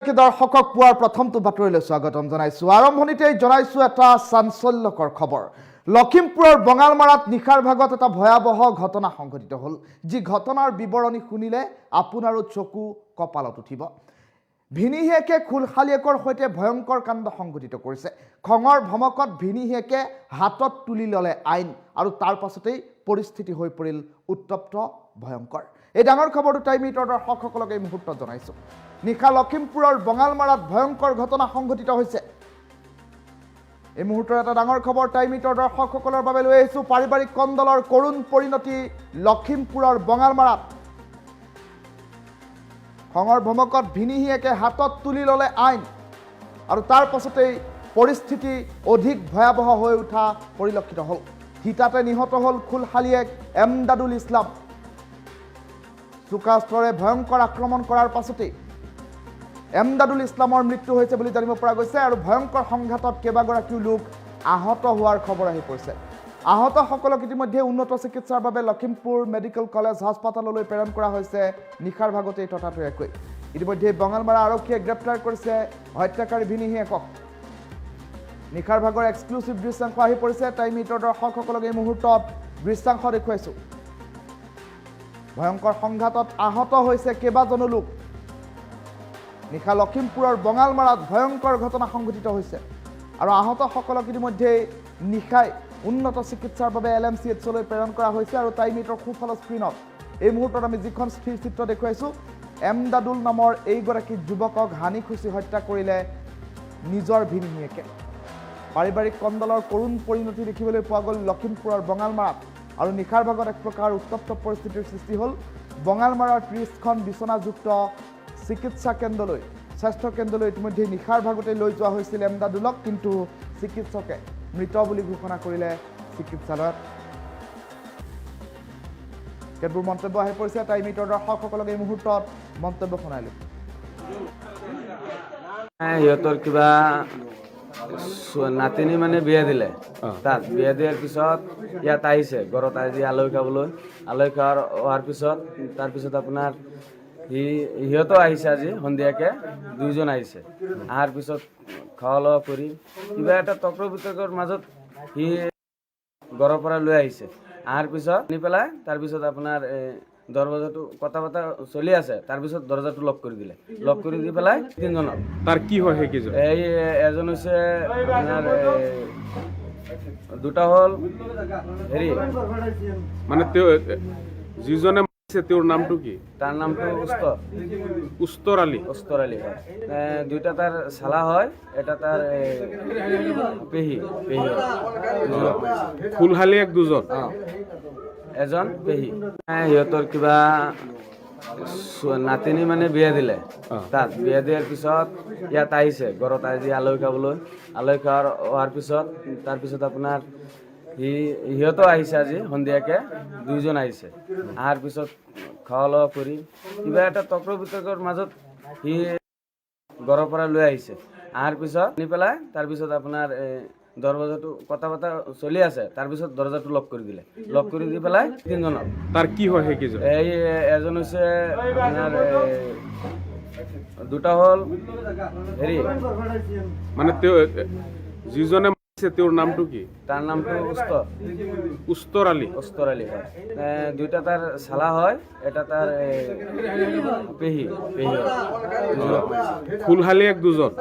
দৰ্শকক পুৱাৰ প্ৰথমটো বাতৰিলৈ স্বাগতম জনাইছো। আৰম্ভণিতেই জনাইছো এটা চাঞ্চল্যকৰ খবৰ। লখিমপুৰৰ বঙালমাৰাত নিশাৰ ভাগত এটা ভয়াৱহ ঘটনা সংঘটিত হ'ল, যি ঘটনাৰ বিৱৰণী শুনিলে আপোনাৰো চকু কপালত উঠিব। ভিনীহিয়েকে খুলশালীয়েকৰ সৈতে ভয়ংকৰ কাণ্ড সংঘটিত কৰিছে। খঙৰ ভমকত ভিনীহিয়েকে হাতত তুলি ল'লে আইন, আৰু তাৰ পাছতেই পৰিস্থিতি হৈ পৰিল উত্তপ্ত ভয়ংকৰ। এই ডাঙৰ খবৰটো টাইম মিটৰ দৰ্শকসকলক এই মুহূৰ্তত জনাইছো। নিশা লখিমপুৰৰ বঙালমাৰাত ভয়ংকৰ ঘটনা সংঘটিত হৈছে। এই মুহূৰ্তৰ এটা ডাঙৰ খবৰ টাইম মিটৰ দৰ্শকসকলৰ বাবে লৈ আহিছো। পাৰিবাৰিক কন্দলৰ কৰুণ পৰিণতি লখিমপুৰৰ বঙালমাৰাত। খঙৰ ভমকত ভিনীহিয়েকে হাতত তুলি ল'লে আইন, আৰু তাৰ পাছতেই পৰিস্থিতি অধিক ভয়াৱহ হৈ উঠা পৰিলক্ষিত হ'ল। হিতাতে নিহত হ'ল খুলশালীয়েক এমদাদুল ইছলাম। চোকাস্ত্ৰৰে ভয়ংকৰ আক্ৰমণ কৰাৰ পাছতেই এমদাদুল ইছলামৰ মৃত্যু হৈছে বুলি জানিব পৰা গৈছে, আৰু ভয়ংকৰ সংঘাতত কেইবাগৰাকীও লোক আহত হোৱাৰ খবৰ আহি পৰিছে। আহতসকলক ইতিমধ্যে উন্নত চিকিৎসাৰ বাবে লখিমপুৰ মেডিকেল কলেজ হাস্পাতাললৈ প্ৰেৰণ কৰা হৈছে। নিশাৰ ভাগতেই ততাতৈয়াকৈ ইতিমধ্যে বঙালমাৰা আৰক্ষীয়ে গ্ৰেপ্তাৰ কৰিছে হত্যাকাৰী ভিনীহিয়েকক। নিশাৰ ভাগৰ এক্সক্লুচিভ দৃশ্যাংশ আহি পৰিছে। টাইম মিটৰ দৰ্শকসকলক এই মুহূৰ্তত দৃশ্যাংশ দেখুৱাইছো। ভয়ংকৰ সংঘাতত আহত হৈছে কেইবাজনো লোক। নিশা লখিমপুৰৰ বঙালমাৰাত ভয়ংকৰ ঘটনা সংঘটিত হৈছে, আৰু আহতসকলক ইতিমধ্যে নিশাই উন্নত চিকিৎসাৰ বাবে LMCHলৈ প্ৰেৰণ কৰা হৈছে। আৰু টাইম মিটৰ সোঁফালৰ স্ক্ৰীণত এই মুহূৰ্তত আমি যিখন স্থিৰ চিত্ৰ দেখুৱাইছোঁ, এমদাদুল নামৰ এইগৰাকী যুৱকক হানি খুচি হত্যা কৰিলে নিজৰ ভিনীহিয়েকে। পাৰিবাৰিক কন্দলৰ কৰুণ পৰিণতি দেখিবলৈ পোৱা গ'ল লখিমপুৰৰ বঙালমাৰাত, আৰু নিশাৰ ভাগত এক প্ৰকাৰ উত্তপ্ত পৰিস্থিতিৰ সৃষ্টি হ'ল। বঙালমাৰাৰ 30খন বিচনাযুক্ত চিকিৎসা কেন্দ্ৰলৈ, স্বাস্থ্য কেন্দ্ৰলৈ ইতিমধ্যে নিশাৰ ভাগতে লৈ যোৱা হৈছিল এমদাদুলক, কিন্তু চিকিৎসকে মৃত বুলি ঘোষণা কৰিলে চিকিৎসালয়ত। কেতবোৰ মন্তব্য আহি পৰিছে। টাইম মিটৰ দৰ্শকসকলক এই মুহূৰ্তত মন্তব্য শুনাইলো। সিহঁতৰ কিবা নাতিনী মানে বিয়া দিলে, তাত বিয়া দিয়াৰ পিছত ইয়াত আহিছে ঘৰত আজি আলহী খাবলৈ। আলহী হোৱাৰ পিছত তাৰপিছত আপোনাৰ সিহঁতো আহিছে আজি সন্ধিয়াকে, দুইজন আহিছে। অহাৰ পিছত খোৱা লোৱা কৰি কিবা এটা তক্ৰ বিতৰ্কৰ মাজত সি ঘৰৰ পৰা লৈ আহিছে। অহাৰ পিছত নি পেলাই তাৰপিছত আপোনাৰ দৰৱাজাটো কথা বতৰা চলি আছে, তাৰপিছত দৰজাটো লক কৰি দিলে। লক কৰি দি পেলাই তিনিজনক। তাৰ কি হয় সেইকেইজন? এই এজন হৈছে আপোনাৰ দুটা হ'ল হেৰি মানে তেওঁ যিজনে মাৰিছে তেওঁৰ নামটো কি? তাৰ নামটো উস্তৰ আলী। উস্তৰ আলী হয়। দুইটা তাৰ চালা হয়, এটা তাৰ পেহী হয়। খুলশালীয়েক দুজন। এজন পেহী। সিহঁতৰ কিবা নাতিনী মানে বিয়া দিলে, তাত বিয়া দিয়াৰ পিছত ইয়াত আহিছে ঘৰত আজি আলহী খাবলৈ। আলহী হোৱাৰ পিছত তাৰপিছত আপোনাৰ সিহঁতো আহিছে আজি সন্ধিয়াকে, দুইজন আহিছে। অহাৰ পিছত খোৱা লোৱা কৰি কিবা এটা তক্ৰ বিতৰ্কৰ মাজত সি ঘৰৰ পৰা লৈ আহিছে। অহাৰ পিছত নি পেলাই তাৰপিছত আপোনাৰ দৰৱাজাটো কথা বতৰা চলি আছে, তাৰপিছত দৰজাটো লক কৰি দিলে। লক কৰি দি পেলাই তিনিজনক। তাৰ কি হয় সেইকেইজন? এই এজন হৈছে আপোনাৰ দুটা হ'ল হেৰি মানে তেওঁ যিজনে মাৰিছে তেওঁৰ নামটো কি? তাৰ নামটো উস্তৰ আলী। উস্তৰ আলী হয়। দুইটা তাৰ চালা হয়, এটা তাৰ পেহী হয়। খুলশালীয়েক দুজন।